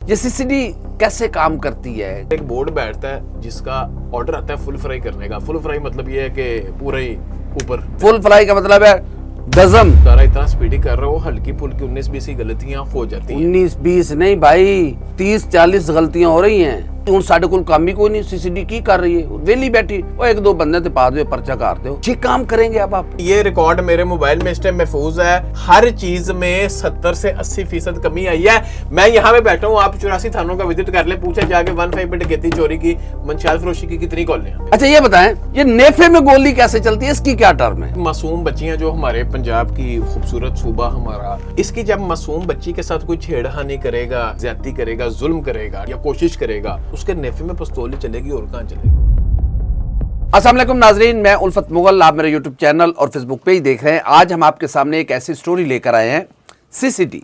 ये सीसीडी कैसे काम करती है? एक बोर्ड बैठता है जिसका ऑर्डर आता है फुल फ्राई करने का। फुल फ्राई मतलब ये है कि पूरा ही ऊपर। फुल फ्राई का मतलब है गजम। सारा इतना स्पीडी कर रहा हो, हल्की फुल्की 19-20 की गलतियां हो जाती हैं। 19-20 नहीं भाई, 30-40 गलतियां हो रही हैं। ਹੁਣ ਸਾਡੇ ਕੋਲ काम ही कोई नहीं, सीसीडी की कर रही है, वेली बैठी। वो एक दो बंदे ते पा दो, पर्चा काट दो, ये काम करेंगे अब आप। ये रिकॉर्ड मेरे मोबाइल में इस टाइम महफूज है। हर चीज में 70 से 80% कमी आई है। मैं यहाँ पे बैठा हूँ, आप 84 थानों का विजिट कर ले, पूछे जाके 15 पे डकैती, चोरी की, मंशियात फरोशी की कितनी कॉलें हैं। अच्छा ये बताएं, ये नेफे में गोली कैसे चलती है, इसकी क्या टर्म है? मासूम बच्चियां जो हमारे पंजाब की खूबसूरत सूबा हमारा, इसकी जब मासूम बच्ची के साथ कोई छेड़खानी करेगा, ज्यादती करेगा, जुल्म करेगा या कोशिश करेगा, उसके नेफे में पिस्तौल चलेगी और कहां चलेगी। अस्सलाम वालेकुम नाजरीन, मैं उल्फत मुगल, आप मेरे यूट्यूब चैनल और फेसबुक पेज देख रहे हैं। आज हम आपके सामने एक ऐसी स्टोरी लेकर आए हैं, सीसीडी।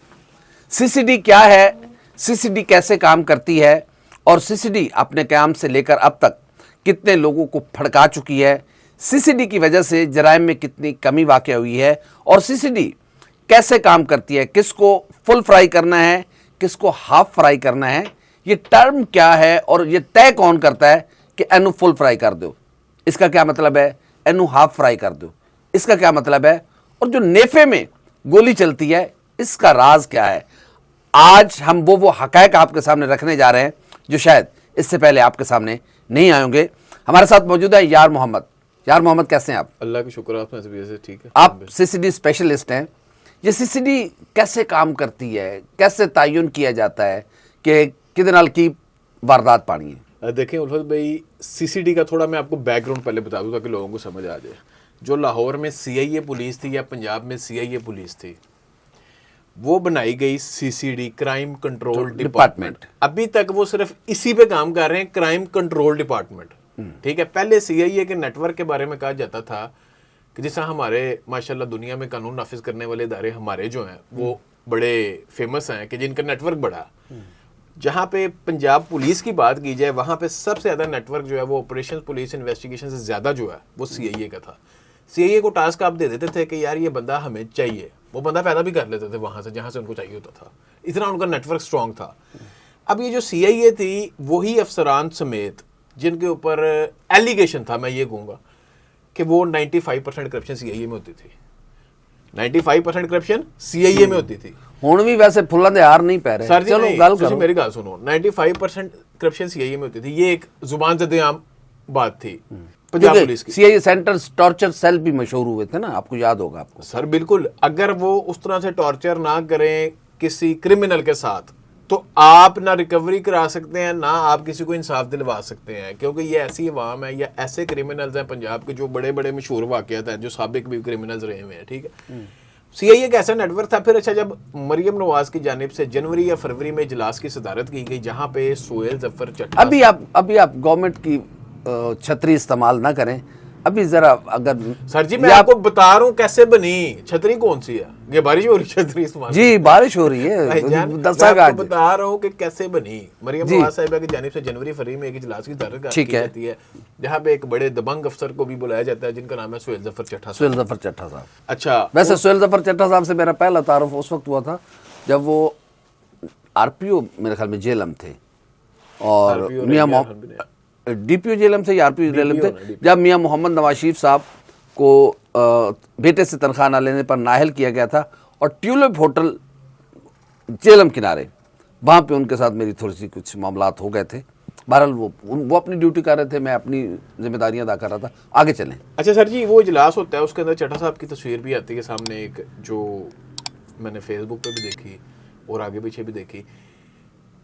सीसीडी क्या है, सीसीडी कैसे काम करती है और सीसीडी अपने काम से लेकर अब तक कितने लोगों को फड़का चुकी है, सीसीडी की वजह से जराइम में कितनी कमी वाक़या हुई है और सीसीडी कैसे काम करती है, किसको फुल फ्राई करना है, किसको हाफ फ्राई करना है, ये टर्म क्या है और ये तय कौन करता है कि एनु फुल फ्राई कर दो, इसका क्या मतलब है, एनु हाफ फ्राई कर दो, इसका क्या मतलब है, और जो नेफे में गोली चलती है इसका राज क्या है। आज हम वो हकायक आपके सामने रखने जा रहे हैं जो शायद इससे पहले आपके सामने नहीं आए होंगे। हमारे साथ मौजूद है यार मोहम्मद। यार मोहम्मद, कैसे हैं आप? अल्लाह का शुक्र, आप से ठीक है। आप सीसीडी स्पेशलिस्ट हैं। ये सीसीडी कैसे काम करती है, कैसे तयन किया जाता है कि कितने नाल की वारदात पानी है? देखें उल्फत भाई, सीसीडी का थोड़ा मैं आपको बैकग्राउंड पहले बता दूं ताकि लोगों को समझ आ जाए। जो लाहौर में सीआईए पुलिस थी या पंजाब में सीआईए पुलिस थी, वो बनाई गई सीसीडी, क्राइम कंट्रोल डिपार्टमेंट। अभी तक वो सिर्फ इसी पे काम कर रहे हैं, क्राइम कंट्रोल डिपार्टमेंट। ठीक है, पहले सीआईए के नेटवर्क के बारे में कहा जाता था कि जैसा हमारे माशाल्लाह दुनिया में कानून नाफिज करने वाले इदारे हमारे जो हैं वो बड़े फेमस हैं कि जिनका नेटवर्क बड़ा। जहाँ पे पंजाब पुलिस की बात की जाए, वहाँ पे सबसे ज़्यादा नेटवर्क जो है वो ऑपरेशन पुलिस इन्वेस्टिगेशन से ज़्यादा जो है वो सीआईए का था। सीआईए को टास्क आप दे देते थे कि यार ये बंदा हमें चाहिए, वो बंदा पैदा भी कर लेते थे वहाँ से जहाँ से उनको चाहिए होता था, इतना उनका नेटवर्क स्ट्रॉन्ग था। अब ये जो सीआईए थी वही अफसरान समेत जिनके ऊपर एलिगेशन था, मैं ये कहूँगा कि वो 95% करप्शन सीआईए में होती थी। 95% करप्शन सीआईए में होती थी। ਹੁਣ भी वैसे फुल्लां दे हार नहीं पै रहे। सर जी चलो नहीं, गल तुसी करो। मेरी गल सुनो, 95% करप्शन सीआईए में होती थी। ये एक जुबान से आम बात थी पंजाब पुलिस की। सीआईए सेंटर टॉर्चर सेल भी मशहूर हुए थे ना, आपको याद होगा। आपको सर बिल्कुल, अगर वो उस तरह से टॉर्चर ना करें किसी क्रिमिनल के साथ तो आप ना रिकवरी करा सकते हैं, ना आप किसी को इंसाफ दिलवा सकते हैं, क्योंकि ये ऐसी अवाम है या ऐसे क्रिमिनल्स हैं पंजाब के जो बड़े बड़े मशहूर वाक़यात हैं, जो साबिक भी क्रिमिनल्स रहे हुए हैं। ठीक है, सीआईए का ऐसा नेटवर्क था। फिर अच्छा, जब मरियम नवाज की जानिब से जनवरी या फरवरी में इजलास की सदारत की गई जहां पे सोहेल जफर चट्टा, अभी आप गवर्नमेंट की छतरी इस्तेमाल ना करें अभी जरा। अगर सर जी मैं आपको बता रहा हूँ कैसे बनी छतरी, कौन सी है, ये बारिश हो रही छतरी इस्तेमाल? जी बारिश हो रही है, मैं बता रहा हूँ कि कैसे बनी। मरियम नवाज साहिबा की जानिब से जनवरी फरवरी में एक इजलास की सदारत की जाती है जहाँ पे एक बड़े दबंग अफसर को भी बुलाया जाता है जिनका नाम है सोहेल जफर चट्टा। सोहेल जफर चट्टा साहब। अच्छा, वैसे सोहेल जफर चट्टा साहब से मेरा पहला तारुफ उस वक्त हुआ था जब वो आरपीओ मेरे ख्याल में जेलम थे और मियां मोहम्मद डीपीओ जेलम थे या आरपीओ जेलम थे, जब मियां मोहम्मद नवाज शरीफ साहब को बेटे से तनख्वाह न लेने पर नाअहल किया गया था और ट्यूलिप होटल जेलम किनारे, वहाँ पे उनके साथ मेरी थोड़ी सी कुछ मामलात हो गए थे। बहरहाल वो अपनी ड्यूटी कर रहे थे, मैं अपनी जिम्मेदारियां अदा कर रहा था। आगे चलें। अच्छा सर जी, वो इजलास होता है, उसके अंदर चट्टा साहब की तस्वीर भी आती है सामने, एक जो मैंने फेसबुक पे भी देखी और आगे पीछे भी देखी।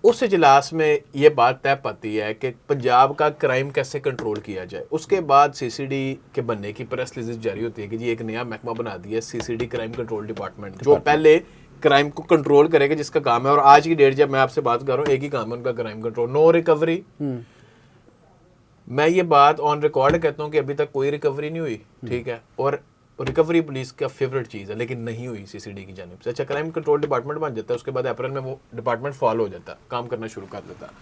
उस इजलास में ये बात तय पाती है कि पंजाब का क्राइम कैसे कंट्रोल किया जाए। उसके बाद सीसीडी के बनने की प्रेस रिलीज जारी होती है कि जी एक नया महकमा बना दिया सीसीडी, क्राइम कंट्रोल डिपार्टमेंट, जो पहले क्राइम को कंट्रोल करेगा, जिसका काम है, और आज की डेट जब मैं आपसे बात कर रहा हूँ एक ही काम है उनका, क्राइम कंट्रोल, नो रिकवरी। मैं ये बात ऑन रिकॉर्ड कहता हूँ कि अभी तक कोई रिकवरी नहीं हुई। ठीक है, और रिकवरी पुलिस का फेवरेट चीज़ है, लेकिन नहीं हुई सीसीडी की जानिब से। अच्छा, क्राइम कंट्रोल डिपार्टमेंट बन जाता है, उसके बाद अप्रैल में वो डिपार्टमेंट फॉल हो जाता है, काम करना शुरू कर देता है।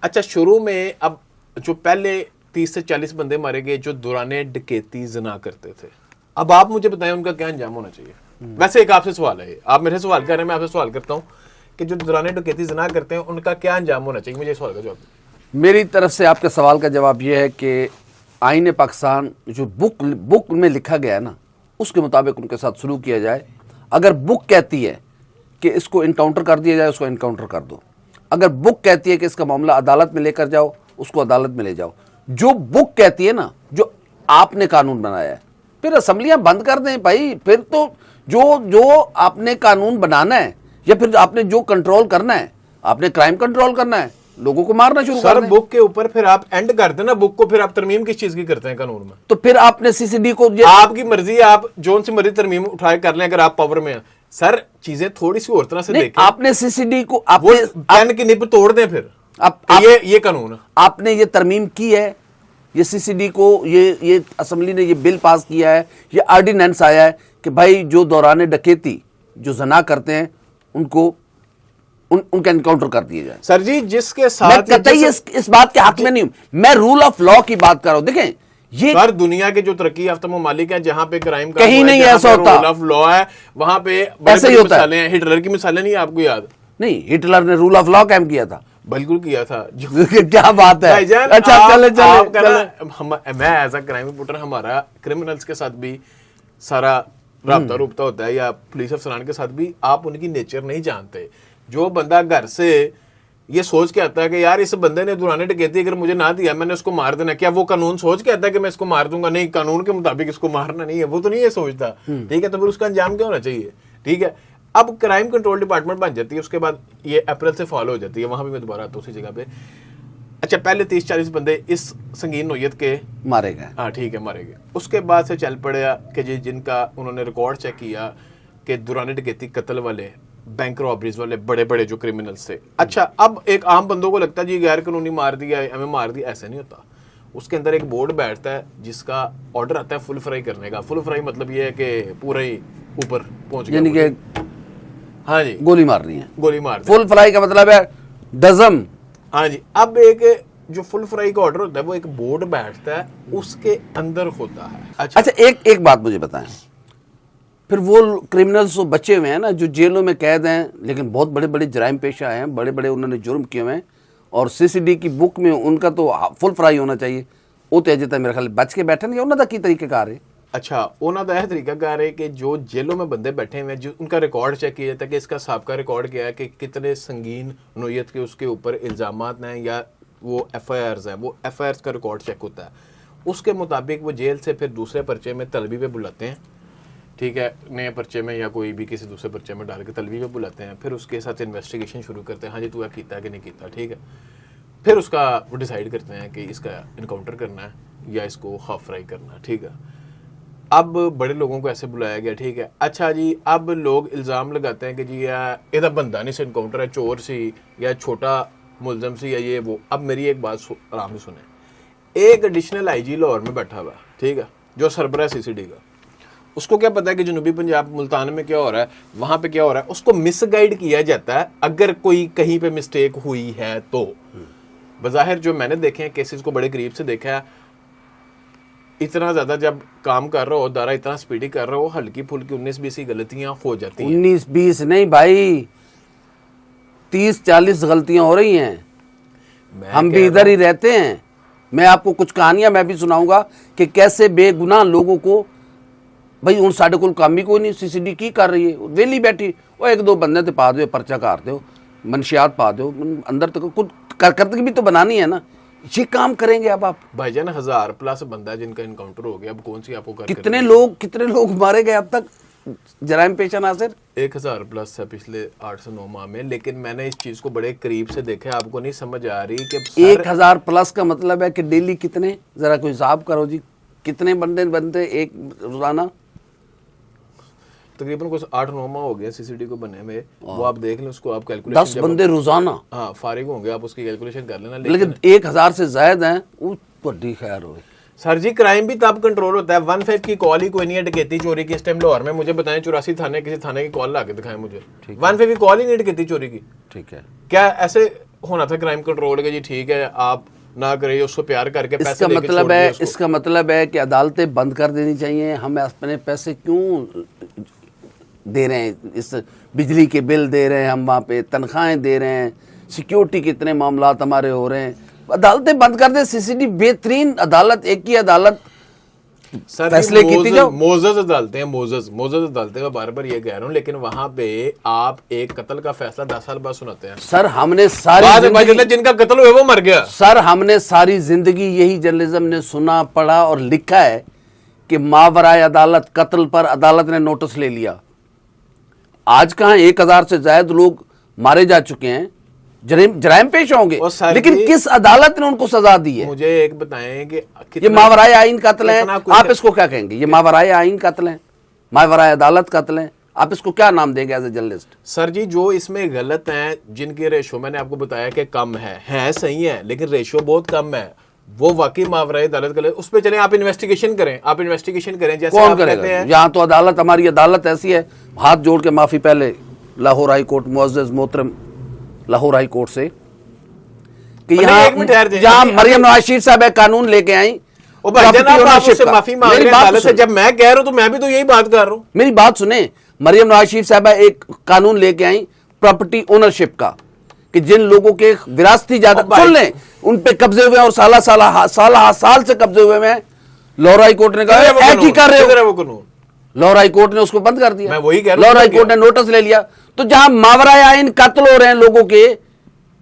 अच्छा, शुरू में अब जो पहले 30 से 40 बंदे मारे गए जो दौराने डकैती जना करते थे, अब आप मुझे बताएं उनका क्या अंजाम होना चाहिए। वैसे एक आपसे सवाल है, आप मेरे से सवाल कर रहे हैं, मैं आपसे सवाल करता हूँ कि जो दौरान डकैती जना करते हैं उनका क्या अंजाम होना चाहिए? मुझे इस सवाल का जवाब दो। मेरी तरफ से आपके सवाल का जवाब यह है कि आईन पाकिस्तान जो बुक में लिखा गया है ना, उसके मुताबिक उनके साथ सलूक किया जाए। अगर बुक कहती है कि इसको इनकाउंटर कर दिया जाए, उसको इनकाउंटर कर दो। अगर बुक कहती है कि इसका मामला अदालत में लेकर जाओ, उसको अदालत में ले जाओ। जो बुक कहती है ना, जो आपने कानून बनाया है, फिर असम्बलियां बंद कर दें भाई। फिर तो जो आपने कानून बनाना है या फिर आपने जो कंट्रोल करना है, आपने क्राइम कंट्रोल करना है, लोगों को मारना शुरू कर सर दें। बुक के ऊपर फिर आप एंड कर देना बुक को, फिर आप तरमीम किस चीज की करते हैं कानून में? तो फिर आपने सीसीडी को आपकी मर्जी है, आप जोन से मर्जी तरमीम उठाए कर लें अगर आप पावर में हैं। सर चीजें थोड़ी सी और तरह से नहीं, देखें। आपने सीसीडी को वो आपने पेन की निब तोड़ दें फिर। ये कानून है। आपने ये तरमीम की है, ये सीसीडी को ये असेंबली ने ये बिल पास किया है, ये ऑर्डिनेंस आया है कि भाई जो दौरान डकैती जो जना करते हैं उनको उनका एनकाउंटर कर दिया जाए। सर जी जिसके मैं साथ कतई इस बात के हक में नहीं हूं, मैं रूल ऑफ लॉ की बात कर रहा हूं। देखें ये सर दुनिया के जो तरक्की याफ्ता ममालिक हैं जहां पे क्राइम कहीं नहीं ऐसा होता। रूल ऑफ लॉ है वहां पे ऐसा ही होता है। मिसालें हैं। हिटलर की मिसालें नहीं आपको याद? नहीं, हिटलर ने रूल ऑफ लॉ कायम किया था। बिल्कुल किया था। क्या बात है। भाईजान, अच्छा चले मैं एज अ क्राइम रिपोर्टर, हमारा क्रिमिनल्स के साथ भी सारा राब्ता रूबता होता है, या पुलिस अफसरान के साथ भी। आप उनकी नेचर नहीं जानते। जो बंदा घर से ये सोच के आता है कि यार इस बंदे ने दौरान डकैती अगर मुझे ना दिया मैंने उसको मार देना, क्या वो कानून सोच के आता है कि मैं इसको मार दूंगा? नहीं, कानून के मुताबिक इसको मारना नहीं है, वो तो नहीं है सोचता। ठीक है, तो फिर उसका अंजाम क्या होना चाहिए? ठीक है, अब क्राइम कंट्रोल डिपार्टमेंट बन जाती है, उसके बाद ये अप्रैल से फॉलो हो जाती है। वहां भी मैं दोबारा आता हूँ उसी जगह पे। अच्छा, पहले 30-40 बंदे इस संगीन नोयत के मारे गए। हाँ ठीक है, मारे गए। उसके बाद से चल पड़ा कि जी जिनका उन्होंने रिकॉर्ड चेक किया कि दौरान डकैती कत्ल वाले, बैंक रॉबरीज वाले बड़े बड़े जो क्रिमिनल्स थे। अच्छा, अब एक आम बंदों को लगता है जी गैर कानूनी मार दिया, हमें मार दिया। ऐसा नहीं होता। उसके अंदर एक बोर्ड बैठता है जिसका ऑर्डर आता है फुल फ्राई करने का। फुल फ्राई मतलब ये है कि पूरा ही ऊपर पहुंच गया, यानी कि हाँ जी गोली मारनी है। गोली मार दी। फुल फ्राई का मतलब है डजम। हाँ जी। अब एक जो फुल फ्राई का ऑर्डर होता है वो एक बोर्ड बैठता है, उसके अंदर होता है। अच्छा, एक बात मुझे बताएं, फिर वो क्रिमिनल्स बचे हुए हैं ना जो जेलों में कैद हैं, लेकिन बहुत बड़े बड़े जराइम पेशा हैं, बड़े बड़े उन्होंने जुर्म किए हुए हैं, और सीसीडी की बुक में उनका तो फुल फ्राई होना चाहिए। वो तो अजय तक मेरे ख्याल बच के बैठे नहीं, उन्होंने की तरीकेकार है। अच्छा, उन्होंने यह तरीकाकार है कि जो जेलों में बंदे बैठे हुए हैं, जो उनका रिकॉर्ड चेक किया जाता है कि इसका साबका रिकॉर्ड क्या है, कि कितने संगीन नोयत के उसके ऊपर इल्जामात हैं या वो FIRs हैं। वो FIRs का रिकॉर्ड चेक होता है। उसके मुताबिक वो जेल से फिर दूसरे पर्चे में तलबी पे बुलाते हैं। ठीक है, नए पर्चे में या कोई भी किसी दूसरे पर्चे में डाल के तलबी पे बुलाते हैं। फिर उसके साथ इन्वेस्टिगेशन शुरू करते हैं। हाँ जी, तू कीता कि नहीं कीता। ठीक है, फिर उसका वो डिसाइड करते हैं कि इसका इनकाउंटर करना है या इसको हाफ फ्राई करना है। ठीक है, अब बड़े लोगों को ऐसे बुलाया गया। ठीक है, अच्छा जी, अब लोग इल्ज़ाम लगाते हैं कि जी यह बंदा नहीं से इनकाउंटर है, चोर सी या छोटा मुलजम सी या ये वो। अब मेरी एक बात आराम से सुने। एक एडिशनल IG लाहौर में बैठा हुआ, ठीक है, जो सरबराह CCD का, उसको क्या पता है कि जनूबी पंजाब मुल्तान में क्या हो रहा है, वहां पे क्या हो रहा है? उसको मिसगाइड किया जाता है अगर कोई कहीं पे मिस्टेक हुई है तो। बज़ाहिर जो मैंने देखे हैं केसेस को बड़े करीब से देखा है, इतना ज्यादा जब काम कर रहा हो, दारा इतना स्पीडी कर रहा हो, हल्की फुल्की 19-20 गलतियां हो जाती हैं। 19-20 नहीं भाई, 30-40 गलतियां हो रही हैं। हम भी इधर ही रहते हैं। मैं आपको कुछ कहानियां मैं भी सुनाऊंगा कि कैसे बेगुनाह लोगों को, भाई हूँ साढ़े को काम भी कोई नहीं, CCD की कर रही है, वेली बैठी, वो 1-2 बंदे तो पा दो, पर्चा कर दो, मनशियात पा दो, अंदर तक कुछ करकर्दगी भी तो बनानी है ना। ये काम करेंगे अब आप। भाईजान 1000+ बंदा जिनका इनकाउंटर हो गया, अब कौन सी आपको कितने लोग मारे गए अब तक जराइम पेशा नासिर? 1000+ है पिछले 8 से 9 माह में। लेकिन मैंने इस चीज को बड़े करीब से देखा है। आपको नहीं समझ आ रही कि 1000+ का मतलब है कि डेली कितने, जरा कोई हिसाब करो जी, कितने बंदे एक रोजाना? तकरीबन कुछ 8-9 माह हो गए CCD को बने में। वो आप देख लें, उसको आप कैलकुलेशन 10 बंदे रोजाना। हाँ, फारिग होंगे आप उसकी कैलकुलेशन कर लेना। लेकिन 1000 से ज्यादा हैं, वो बड़ी खैर हो। सर जी, क्राइम भी तब कंट्रोल होता है। 15 की कॉल ही कोई नहीं है डकैती चोरी की इस टाइम लाहौर में। मुझे बताएं 84 थाने, किसी थाने की कॉल ला के दिखाएं मुझे। 15 की कॉल ही नहीं डकैती चोरी की। ठीक है, क्या ऐसे होना था क्राइम कंट्रोल के? जी ठीक है, आप ना करिए, उसको प्यार करके पैसे इसका मतलब है कि अदालतें बंद कर देनी चाहिए। हमें अपने पैसे क्यों दे रहे हैं, इस बिजली के बिल दे रहे हैं हम, वहाँ पे तनख्वाहें दे रहे हैं, सिक्योरिटी के इतने मामलात हमारे हो रहे हैं, अदालतें बंद कर दे। सीसीडी बेहतरीन अदालत, एक ही अदालत सर फैसले की जाओ। मोजस अदालतें हैं, मोजस अदालतें, मैं बार बार ये कह रहा हूँ, लेकिन वहां पे आप एक कत्ल का फैसला 10 साल बाद सुनाते हैं। सर हमने सारी जिनका कत्ल हुआ वो मर गया। सर हमने सारी जिंदगी यही जर्नलिज्म ने सुना, पढ़ा और लिखा है कि मावराए अदालत कत्ल पर अदालत ने नोटिस ले लिया। आज कहां 1000 से ज्यादा लोग मारे जा चुके हैं, जराइम पेश होंगे, लेकिन किस अदालत ने उनको सजा दी है? मुझे एक बताएं कि ये मावराए आइन कत्ल है, आप इसको क्या कहेंगे? ये मावराए आइन कत्ल है, मावराए अदालत कत्ल है, आप इसको क्या नाम देंगे एज ए जर्नलिस्ट? सर जी जो इसमें गलत हैं, जिनके रेशो मैंने आपको बताया कि कम है सही है, लेकिन रेशो बहुत कम है, वो वाकई मावराए अदालत गलत, उस पर चले आप इन्वेस्टिगेशन करें, जैसे कौन आप करेगा? कहते हैं। यहाँ तो अदालत, हमारी अदालत ऐसी है, हाथ जोड़ के माफी पहले लाहौर हाई कोर्ट मुअज़्ज़ज़ मोहतरम लाहौर हाई कोर्ट से कि यहाँ मरियम नवाज शरीफ साहब कानून लेके आई। माफी मांग रहे हैं अदालत से, जब मैं कह रहा हूं तो मैं भी तो यही बात कर रहा हूं। मेरी बात सुने, मरियम नवाज शरीफ साहब एक कानून लेके आई प्रॉपर्टी ओनरशिप का, कि जिन लोगों के विरासती जायदाद सुन लें उन पे कब्जे हुए और साल से कब्जे हुए हैं, लाहौर हाई कोर्ट ने कहा एक ही कर रहे हो, लाहौर हाई कोर्ट ने उसको बंद कर दिया। मैं वही कह रहा हूं, लाहौर हाई कोर्ट ने नोटिस ले लिया। तो जहां मावराए आइन कत्ल हो रहे हैं लोगों के,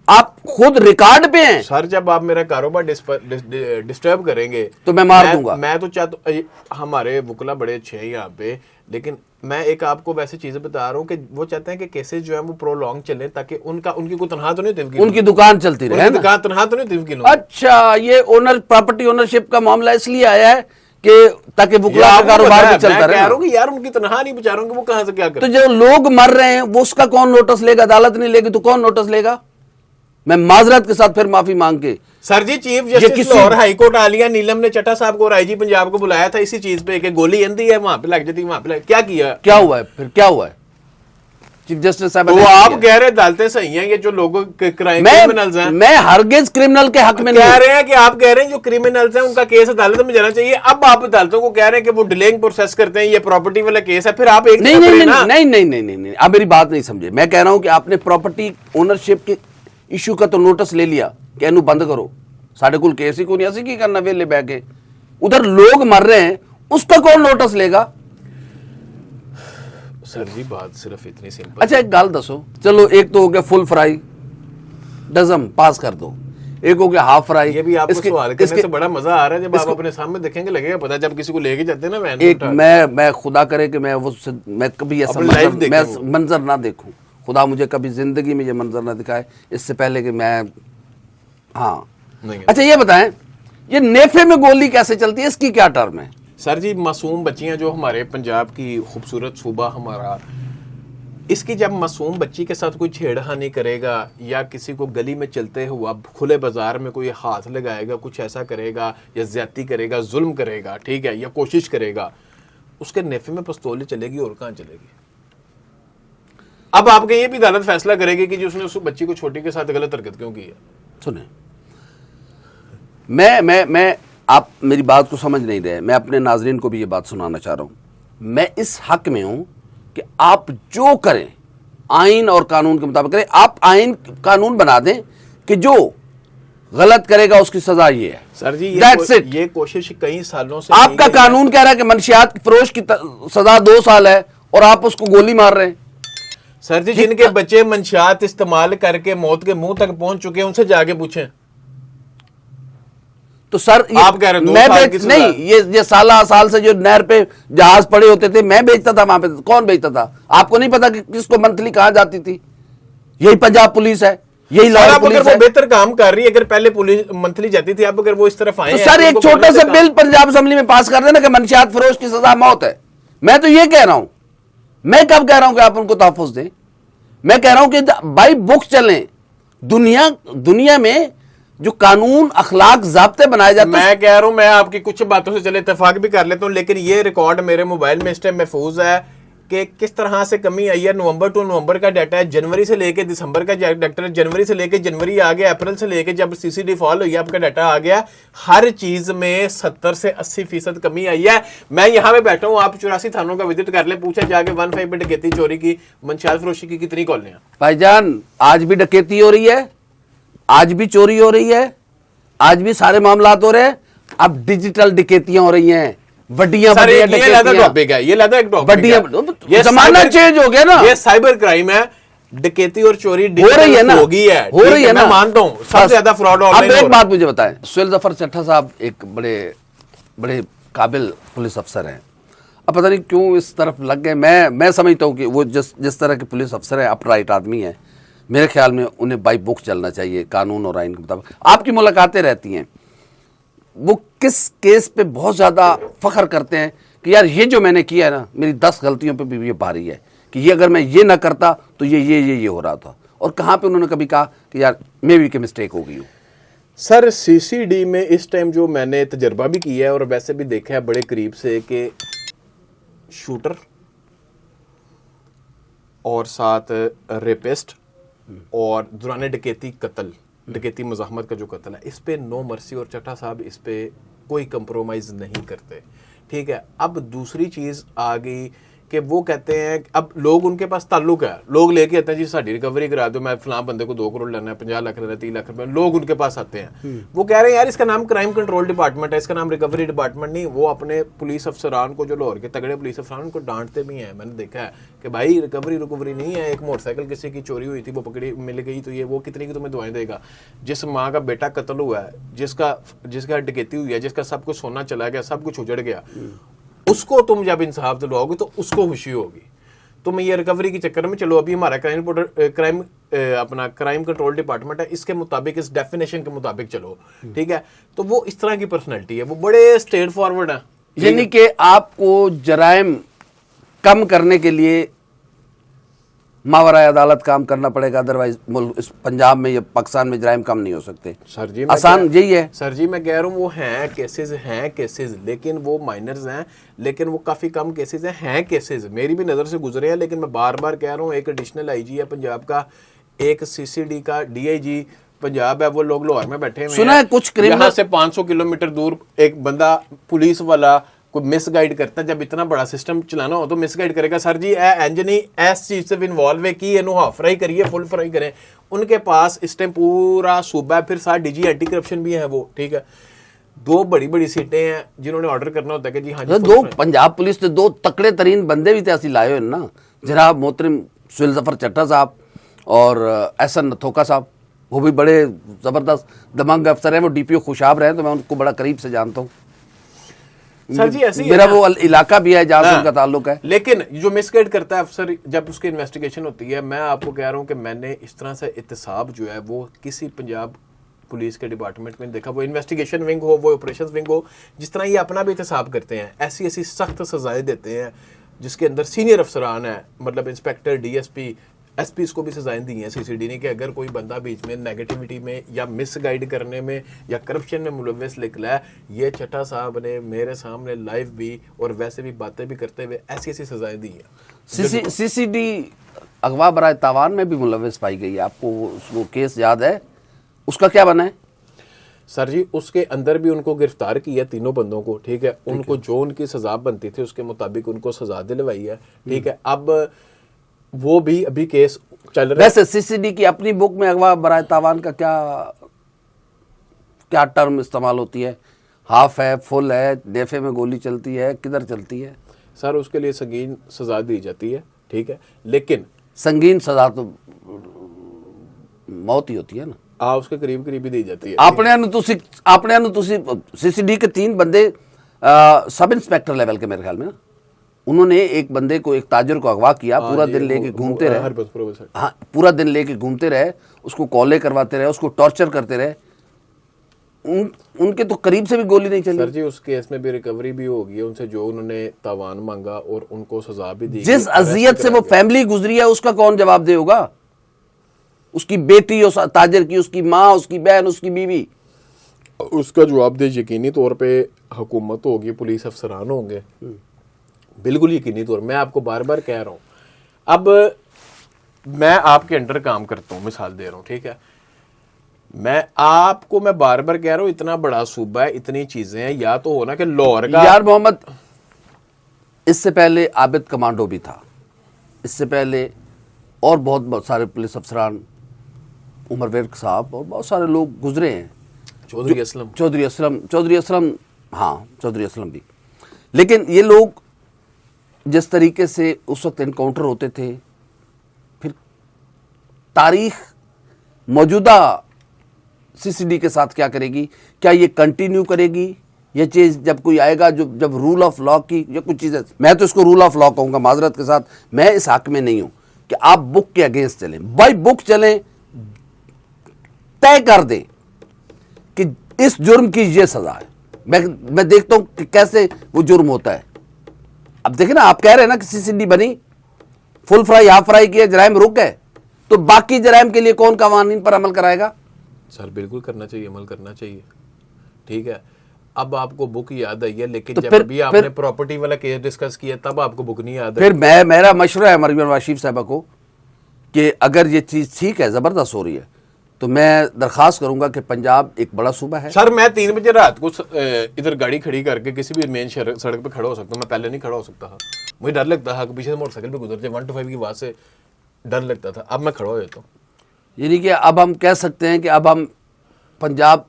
आप खुद रिकॉर्ड पे हैं। सर जब आप मेरा कारोबार डिस्टर्ब करेंगे तो मैं मार दूंगा। मैं तो चाहता, हमारे वकला बड़े अच्छे हैं यहाँ पे, लेकिन मैं एक आपको वैसे चीजें बता रहा हूँ कि वो चाहते हैं कि केसेस जो है वो प्रोलॉन्ग चले, ताकि उनकी कोई तनहा तो नहीं तिवकी, उनकी दुकान चलती रहे, तनहा तो नहीं तिवकी। अच्छा, ये प्रॉपर्टी ओनरशिप का मामला इसलिए आया है कि ताकि वकला का कारोबार भी चलता रहे। यार उनकी तनहा नहीं बचा रहा हूँ, वो कहां से क्या करें? तो जो लोग मर रहे हैं वो उसका कौन नोटिस लेगा? अदालत नहीं लेगी तो कौन नोटिस लेगा? मैं माजरत के साथ फिर माफी मांग के। Sir ji chief justice Lahore high court Aliya Neelam ने चट्टा साहब को और आईजी पंजाब को बुलाया था इसी चीज पे कि गोली अंधी है वहां पे लग जाती, वहां पे क्या किया, क्या हुआ है फिर? क्या हुआ है? चीफ जस्टिस साहब वो आप कह रहे अदालतें सही हैं, ये जो लोगों के क्रिमिनल्स हैं, मैं हरगिज क्रिमिनल के हक में नहीं कह रहे हैं कि आप कह रहे हैं जो क्रिमिनल्स हैं उनका केस अदालत में जाना चाहिए। अब आप अदालतों को कह रहे हैं कि वो डिलेइंग प्रोसेस करते हैं, ये प्रॉपर्टी वाला केस है, फिर आप एक नहीं, आप मेरी बात नहीं समझे। मैं कह रहा हूं कि आपने प्रॉपर्टी ओनरशिप के इशू का तो नोटिस ले लिया कि इनू बंद करो, साढ़े कुल केस ही को नहीं, की करना वेले बह के, उधर लोग मर रहे हैं, उसका कौन नोटिस लेगा? सर जी बात सिर्फ इतनी सिंपल। अच्छा एक गाल दसो, चलो एक तो हो गया फुल फ्राई डजम पास कर दो, एक हो गया हाफ फ्राई। ये भी आपको सवाल करने से बड़ा मजा आ रहा है, जब आप अपने सामने देखेंगे लगेगा पता, जब किसी को लेके जाते हैं ना वैन एक मैं खुदा करे कि मैं कभी ऐसा मंजर ना देखूं, खुदा मुझे कभी जिंदगी में ये मंजर ना दिखाए इससे पहले कि मैं अच्छा ये बताएं, ये नेफे में गोली कैसे चलती है, इसकी क्या टर्म है? सर जी मासूम बच्चियां जो हमारे पंजाब की खूबसूरत सूबा हमारा, इसकी जब मासूम बच्ची के साथ कोई छेड़खानी करेगा या किसी को गली में चलते हुआ खुले बाजार में कोई हाथ लगाएगा, कुछ ऐसा करेगा या ज्यादती करेगा, जुल्म करेगा, ठीक है, या कोशिश करेगा, उसके नेफे में पिस्तौल चलेगी और कहां चलेगी? अब आपके ये भी अदालत फैसला करेगी कि जो उसने उस बच्ची को छोटी के साथ गलत हरकत क्यों की है। सुने, मैं आप मेरी बात को समझ नहीं रहे, मैं अपने नाजरीन को भी ये बात सुनाना चाह रहा हूं। मैं इस हक में हूं कि आप जो करें आइन और कानून के मुताबिक करें। आप आइन कानून बना दें कि जो गलत करेगा उसकी सजा ये है। सर जी ये कोशिश कई सालों से आपका कानून कह रहा है कि मंशियात फरोश की सजा 2 साल है और आप उसको गोली मार रहे हैं। सर जी जिनके बच्चे मंशियात इस्तेमाल करके मौत के मुंह तक पहुंच चुके हैं उनसे जाके पूछें। तो सर आप कह रहे हैं मैं नहीं, ये साल से जो नहर पे जहाज पड़े होते थे मैं बेचता था वहां पे। कौन बेचता था? आपको नहीं पता कि किसको मंथली कहां जाती थी? यही पंजाब पुलिस है, यही लाहौर पुलिस है। वो बेहतर काम कर रही है, अगर पहले पुलिस मंथली जाती थी, अब अगर वो इस तरफ आए तो सर एक छोटा सा बिल पंजाब असेंबली में पास कर देना कि मंशियात फरोश की सजा मौत है। मैं तो ये कह रहा हूं, मैं कब कह रहा हूं कि आप उनको तहफ़्फ़ुज़ दें? मैं कह रहा हूं कि बाई बुक चलें। दुनिया में जो कानून अखलाक ज़ाब्ते बनाए जाते हैं, मैं कह रहा हूं, मैं आपकी कुछ बातों से चले इत्तेफाक भी कर लेता हूं, लेकिन ये रिकॉर्ड मेरे मोबाइल में इस टाइम महफूज है। कि किस तरह से कमी आई है। नवंबर टू नवंबर का डाटा है, जनवरी से लेके दिसंबर का डाटा है, जनवरी से लेके जनवरी आ गया, अप्रैल से लेके जब सीसीडी फॉल हुई है आपका डाटा आ गया। हर चीज में 70 से 80% कमी आई है। मैं यहाँ पे बैठा हूँ, आप 84 थानों का विजिट कर ले, पूछा जाके 15 पे डकैती चोरी की मंशियात फरोशी की कितनी कॉलें। भाईजान आज भी डकैती हो रही है, आज भी चोरी हो रही है, आज भी सारे मामलात हो रहे हैं। अब डिजिटल डकैतियां हो रही हैं, बड्डियां बड्डियां टॉपिक है, ये लादा एक टॉपिक है। ये जमाना चेंज हो गया ना, ये साइबर क्राइम है, डकैती और चोरी हो रही है ना, हो गई है, हो रही है ना। मैं मानता हूं सबसे ज्यादा फ्रॉड ऑनलाइन। अब एक बात मुझे बताएं, सुहेल जफर चट्टा साहब एक बड़े बड़े काबिल पुलिस अफसर हैं। अब पता नहीं क्यों इस तरफ लग गए। मैं समझता हूं कि वो जिस तरह के पुलिस अफसर है, अपराइट आदमी है, मेरे ख्याल में उन्हें बाई बुक चलना चाहिए, कानून और आइन के मुताबिक। आपकी मुलाकातें रहती हैं, वो किस केस पे बहुत ज्यादा फख्र करते हैं कि यार ये जो मैंने किया है ना, मेरी 10 गलतियों पे भी ये भारी है कि ये अगर मैं ये ना करता तो ये हो रहा था। और कहाँ पे उन्होंने कभी कहा कि यार मे भी कि मिस्टेक हो गई हो? सर सीसीडी में इस टाइम जो मैंने तजर्बा भी किया है और वैसे भी देखा है बड़े करीब से कि शूटर और साथ रेपिस्ट और दौरान डकैती कत्ल, डकैती मज़ाहमत का जो कत्ल है, इस पे नो मर्सी और चट्टा साहब इस पे कोई कंप्रोमाइज नहीं करते। ठीक है, अब दूसरी चीज आ गई कि वो कहते हैं, अब लोग उनके पास ताल्लुक है, लोग लेके आते हैं जी साड़ी रिकवरी करा दो, मैं फलां बंदे को 2 करोड़ लेना है, 50 लाख लेना है, 3 लाख रुपए, लोग उनके पास आते हैं। वो कह रहे हैं यार इसका नाम क्राइम कंट्रोल डिपार्टमेंट है, इसका नाम रिकवरी डिपार्टमेंट नहीं। वो अपने पुलिस अफसरान को, जो लाहौर के तगड़े पुलिस अफसरान, उनको डांटते भी हैं। मैंने देखा है कि भाई रिकवरी नहीं है, एक मोटरसाइकिल किसी की चोरी हुई थी, वो पकड़ी मिल गई, तो ये वो कितनी की तुम्हें दुआएं देगा। जिस माँ का बेटा कत्ल हुआ है, जिसका डकैती हुई है, जिसका सब कुछ सोना चला गया, सब कुछ उजड़ गया, उसको तुम जब इंसाफ दिलवाओगे तो उसको खुशी होगी। तुम ये रिकवरी के चक्कर में, चलो अभी हमारा क्राइम कंट्रोल डिपार्टमेंट है, इसके मुताबिक, इस डेफिनेशन के मुताबिक चलो, ठीक है। तो वो इस तरह की पर्सनैलिटी है, वो बड़े स्ट्रेट फॉरवर्ड है। यानी कि आपको जराइम कम करने के लिए मावराए अदालत काम करना पड़ेगा, अदरवाइज मुल्क इस पंजाब में या पाकिस्तान में जराइम कम नहीं हो सकते। सर जी आसान यही है। सर जी मैं कह रहा हूँ वो हैं केसेस, लेकिन वो माइनर्स हैं, लेकिन वो काफ़ी कम केसेस हैं केसेस मेरी भी नज़र से गुजरे हैं। लेकिन मैं बार बार कह रहा हूँ, एक एडिशनल आईजी है पंजाब का, एक सीसीडी का डीआईजी पंजाब है, वो लोग लाहौर में बैठे हुए सुना है कुछ क्रिमिनल, यहाँ से 500 किलोमीटर दूर एक बंदा पुलिस वाला कोई मिसगाइड करता है। जब इतना बड़ा सिस्टम चलाना हो तो मिसगाइड करेगा। सर जी एंजनी इस चीज से इन्वॉल्व है कि इन्हों हाफ फ्राई करिए, फुल फ्राई करें। उनके पास इस टाइम पूरा सूबा है, फिर साथ डीजी एंटी करप्शन भी है वो, ठीक है। 2 बड़ी बड़ी सीटें हैं जिन्होंने ऑर्डर करना होता है कि जी हाँ जी, 2 पंजाब पुलिस के 2 तकड़े तरीन बंदे भी तहसील लाए हुए ना, जनाब मोहतरम सुहेल जफर चट्टा साहब और एहसन नथोका साहब, वो भी बड़े जबरदस्त दमंग अफसर हैं। वो डीपीओ खुशाब रहे हैं, तो मैं उनको बड़ा करीब से जानता हूँ। सर जी ऐसे ही मेरा वो इलाका भी है जहाँ से उनका ताल्लुक है। लेकिन जो मिसगाइड करता है अफसर, जब उसकी इन्वेस्टिगेशन होती है, मैं आपको कह रहा हूँ कि मैंने इस तरह से एहतसाब जो है वो किसी पंजाब पुलिस के डिपार्टमेंट में देखा, वो इन्वेस्टिगेशन विंग हो, वो ऑपरेशंस विंग हो, जिस तरह ये अपना भी एहतसाब करते हैं, ऐसी ऐसी सख्त सजाएं देते हैं जिसके अंदर सीनियर अफसरान है, मतलब इंस्पेक्टर, डीएसपी, एसपी को भी सजाएं दी हैं सीसीडी ने कि अगर कोई बंदा बीच में नेगेटिविटी में या मिसगाइड करने में या करप्शन में मुलव्वस निकला है, ये चट्टा साहब ने मेरे सामने लाइव भी और वैसे भी बातें भी करते हुए ऐसी ऐसी सजाएं दी हैं। सीसीडी अगवा बराए तावान में भी मुलव्वस पाई गई है, आपको वो केस याद है? उसका क्या बना है? सर जी उसके अंदर भी उनको गिरफ्तार किया, तीनों बंदों को, ठीक है। उनको जो उनकी सजा बनती थी उसके मुताबिक उनको सजा दिलवाई है, ठीक है। अब वो भी अभी केस चल रहा है। वैसे सीसीडी की अपनी बुक में अगवा बराए तावान का क्या टर्म इस्तेमाल होती है? हाफ है, फुल है, डेफे में गोली चलती है, किधर चलती है? सर उसके लिए संगीन सजा दी जाती है, ठीक है, लेकिन संगीन सजा तो मौत ही होती है ना। उसके करीब करीब ही दी जाती है। आपने सीसीडी के 3 बंदे सब इंस्पेक्टर लेवल के मेरे ख्याल में ना, उन्होंने एक बंदे को, एक ताजर को अगवा किया, पूरा दिन लेके घूमते रहे, हाँ पूरा दिन लेके घूमते रहे, उसको कॉलें करवाते रहे, उसको टॉर्चर करते रहे, उनके तो करीब से भी गोली नहीं चली। सर जी उस केस में भी रिकवरी भी होगी उनसे, जो उन्होंने तावान मांगा और उनको सजा भी दी। जिस अजियत से वो फैमिली गुजरी है उसका कौन जवाब दे होगा? उसकी बेटी, उस ताजर की, उसकी माँ, उसकी बहन, उसकी बीवी, उसका जवाब दे यकीनी तौर पे हुकूमत होगी, पुलिस अफसरान होंगे, बिल्कुल यकीनी तौर, मैं आपको बार बार कह रहा हूँ। अब मैं आपके अंडर काम करता हूँ, मिसाल दे रहा हूँ, ठीक है, मैं बार बार कह रहा हूँ, इतना बड़ा सूबा है, इतनी चीजें हैं, या तो हो ना कि लाहौर का। यार मोहम्मद, इससे पहले आबिद कमांडो भी था, इससे पहले और बहुत सारे पुलिस अफसरान, उमर विर्क साहब और बहुत सारे लोग गुजरे हैं। चौधरी असलम हाँ, चौधरी असलम भी। लेकिन ये लोग जिस तरीके से उस वक्त इनकाउंटर होते थे, फिर तारीख मौजूदा सीसीडी के साथ क्या करेगी? क्या ये कंटिन्यू करेगी? ये चीज़ जब कोई आएगा जो जब रूल ऑफ लॉ की या कुछ चीज़ें, मैं तो इसको रूल ऑफ लॉ कहूँगा, माजरत के साथ, मैं इस हक में नहीं हूँ कि आप बुक के अगेंस्ट चलें। बाई बुक चलें, तय कर दें कि इस जुर्म की ये सज़ा है। मैं देखता हूँ कि कैसे वो जुर्म होता है। अब देखें ना, आप कह रहे हैं ना कि सीसीडी बनी, फुल फ्राई हाफ फ्राई किया, जराइम रुक गए, तो बाकी जराइम के लिए कौन कवानीन पर अमल कराएगा? सर बिल्कुल करना चाहिए, अमल करना चाहिए, ठीक है। अब आपको बुक याद आई है, लेकिन तो जब फिर भी आपने प्रॉपर्टी वाला केस डिस्कस किया तब आपको बुक नहीं याद है। फिर मेरा मशवरा है मरियम वाशिफ साहबा को कि अगर ये चीज़ ठीक है, ज़बरदस्त हो रही है, तो मैं दरख्वास्त करूंगा कि पंजाब एक बड़ा सूबा है। सर मैं 3 बजे रात को इधर गाड़ी खड़ी करके किसी भी मेन सड़क पे खड़ा हो सकता हूँ। मैं पहले नहीं खड़ा हो सकता था, मुझे डर लगता था कि पीछे से मोटरसाइकिल पे गुजर जाए, 125 की आवाज़ से डर लगता था। अब मैं खड़ा हो जाता हूँ। यानी कि अब हम कह सकते हैं कि अब हम पंजाब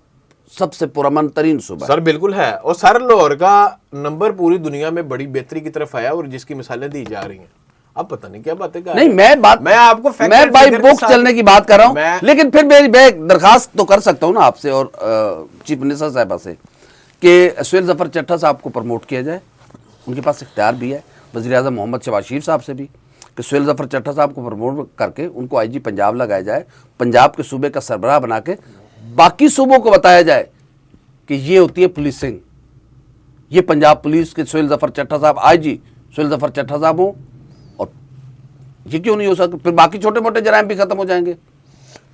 सबसे पुरअमन तरीन सूबा है। सर बिल्कुल है, और सर लाहौर का नंबर पूरी दुनिया में बड़ी बेहतरी की तरफ आया और जिसकी मिसालें दी जा रही हैं। अब पता नहीं क्या बातें कर नहीं, मैं आपको मैं बाई बुक चलने की बात कर रहा हूं, लेकिन फिर मैं दरखास्त तो कर सकता हूं ना आपसे और चीफ मिनिस्टर साहबा से कि सुहेल जफर चट्टा साहब को प्रमोट किया जाए। उनके पास इख्तियार भी है, वज़ीर आज़म मोहम्मद शहबाज शरीफ साहब से भी, कि सुहेल जफर चट्टा साहब को प्रमोट करके उनको IG पंजाब लगाया जाए, पंजाब के सूबे का सरबराह बना के बाकी सूबों को बताया जाए कि ये होती है पुलिसिंग, ये पंजाब पुलिस के सुहेल जफर चट्टा साहब IG सुहेल जफर चट्टा साहब हों। और ये क्यों नहीं हो सकता? फिर बाकी छोटे मोटे जराइम भी खत्म हो जाएंगे।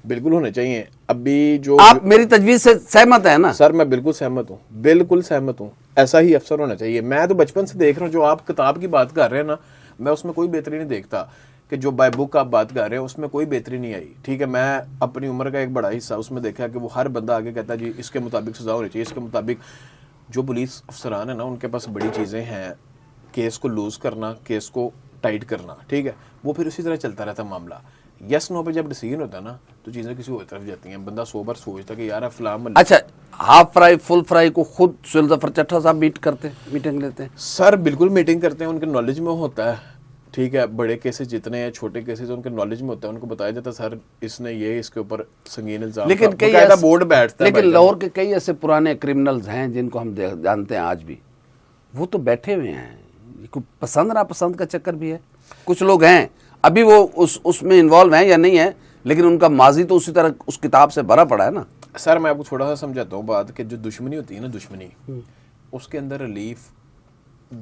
बिल्कुल होने चाहिए। अभी जो आप मेरी तजवीज़ से सहमत है ना? सर मैं बिल्कुल सहमत हूँ, बिल्कुल सहमत हूँ। ऐसा ही अफसर होना चाहिए। मैं तो बचपन से देख रहा हूँ, जो आप किताब की बात कर रहे हैं ना, मैं उसमें कोई बेहतरी नहीं देखता। कि जो बाय बुक आप बात कर रहे हैं उसमें कोई बेहतरी नहीं आई, ठीक है। मैं अपनी उम्र का एक बड़ा हिस्सा उसमें देखा कि वो हर बंदा आगे कहता है जी इसके मुताबिक सजा होनी चाहिए, इसके मुताबिक। जो पुलिस अफसरान है ना, उनके पास बड़ी चीज़ें हैं, केस को लूज करना, केस को टाइट करना, ठीक है। वो फिर उसी तरह चलता रहता मामला। यस नो पे जब डिसीजन होता है ना, तो चीज़ें किसी और तरफ जाती हैं। बंदा 100 बार सोचता कि यार फलाम। अच्छा, हाफ फ्राई फुल फ्राई को खुद सुहेल जफर चट्टा साहब मीटिंग लेते हैं? सर बिल्कुल मीटिंग करते हैं, उनके नॉलेज में होता है, ठीक है। बड़े केसेस जितने हैं, छोटे केसेस उनके नॉलेज में होता है, उनको बताया जाता है सर इसने ये इसके ऊपर संगीन इल्जाम। लेकिन कई बोर्ड बैठता है। लेकिन लाहौर के कई ऐसे पुराने क्रिमिनल्स हैं जिनको हम जानते हैं आज भी, वो तो बैठे हुए हैं। कोई पसंद नापसंद का चक्कर भी है। कुछ लोग हैं अभी वो उसमें इन्वॉल्व हैं या नहीं है, लेकिन उनका माजी तो उसी तरह उस किताब से भरा पड़ा है ना। सर मैं आपको थोड़ा सा समझाता हूँ बात, कि जो दुश्मनी होती है ना, दुश्मनी, उसके अंदर रिलीफ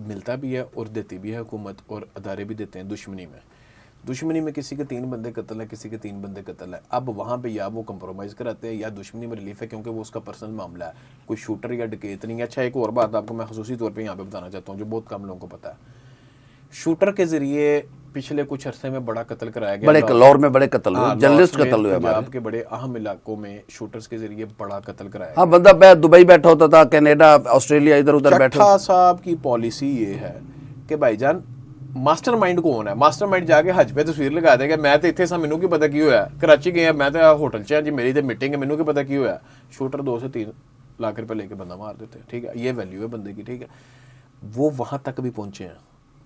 मिलता भी है और देती भी है हुकूमत, और अदारे भी देते हैं। दुश्मनी में किसी के 3 बंदे कत्ल है, किसी के 3 बंदे कत्ल है। अब वहाँ पे या वो कंप्रोमाइज़ कराते हैं या दुश्मनी में रिलीफ है, क्योंकि वो उसका पर्सनल मामला है, कोई शूटर या डकैत नहीं है। अच्छा, एक और बात आपको मैं खसूसी तौर पे यहाँ पे बताना चाहता हूँ, जो बहुत कम लोगों को पता है। शूटर के जरिए पिछले कुछ अरसे में बड़ा कत्ल कराया गया। बड़े लाहौर में बड़े कत्ल हुए, जर्नलिस्ट कत्ल हुए हमारे। पंजाब के बड़े अहम इलाकों में शूटर्स के जरिए बड़ा कत्ल कराया। हाँ, बंदा दुबई बैठा होता था, कनाडा, ऑस्ट्रेलिया, इधर उधर बैठा। चट्टा साहब की पॉलिसी ये है कि भाईजान मास्टरमाइंड कौन है? मास्टरमाइंड जाके हज पे तस्वीर लगा देगा, मैं तो इतने सा, मैनू की पता की होया, कराची गए, मैं तो होटल च जी, मेरी तो मीटिंग है, मैनू की पता की होया। शूटर 2 से 3 लाख रुपए लेके बंदा मार देते हैं, ठीक है। ये वैल्यू है बंदे की, ठीक है। वो वहां तक भी पहुंचे हैं।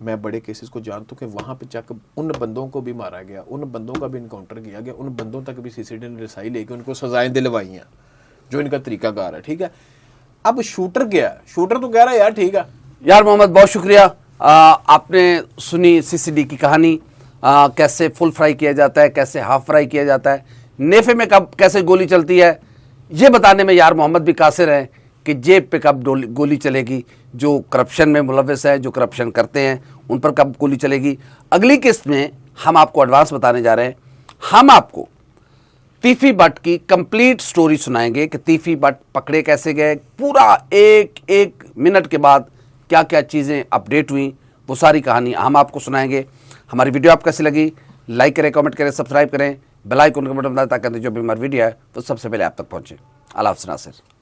मैं बड़े केसेस को जानता हूँ कि वहां पे चक उन बंदों को भी मारा गया, उन बंदों का भी इनकाउंटर किया गया, उन बंदों तक भी सीसीडी ने रसाई लेके उनको सजाएं दिलवाई हैं, जो इनका तरीकाकार है, ठीक है। अब शूटर क्या है? शूटर तो कह रहा है यार ठीक है। यार मोहम्मद, बहुत शुक्रिया। आपने सुनी सीसीडी की कहानी, कैसे फुल फ्राई किया जाता है, कैसे हाफ फ्राई किया जाता है, नेफे में कब कैसे गोली चलती है, ये बताने में यार मोहम्मद भी कासिर हैं कि जेब पे कब गोली चलेगी। जो करप्शन में मुलव्वस है, जो करप्शन करते हैं, उन पर कब गोली चलेगी। अगली किस्त में हम आपको एडवांस बताने जा रहे हैं। हम आपको तीफी बट की कंप्लीट स्टोरी सुनाएंगे कि तीफी बट पकड़े कैसे गए, पूरा एक मिनट के बाद क्या क्या चीज़ें अपडेट हुई, वो सारी कहानी हम आपको सुनाएंगे। हमारी वीडियो आपको कैसी लगी, लाइक करें, कमेंट करें, सब्सक्राइब करें, बेल आइकन का बटन दबाएं ताकि जो भी हमारी वीडियो है वो सबसे पहले आप तक पहुंचे। अल्लाह हाफ़िज़ नासिर।